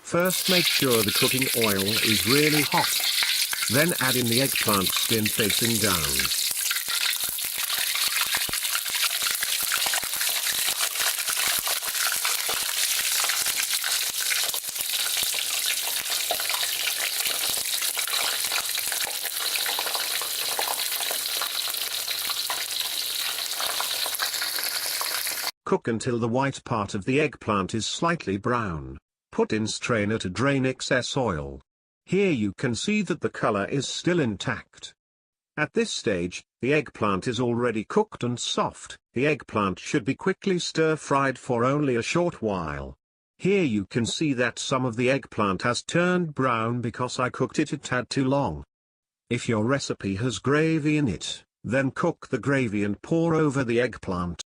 First make sure the cooking oil is really hot. Then add in the eggplant skin facing down. Cook until the white part of the eggplant is slightly brown. Put in strainer to drain excess oil. Here you can see that the color is still intact. At this stage, the eggplant is already cooked and soft. The eggplant should be quickly stir-fried for only a short while. Here you can see that some of the eggplant has turned brown because I cooked it a tad too long. If your recipe has gravy in it, then cook the gravy and pour over the eggplant.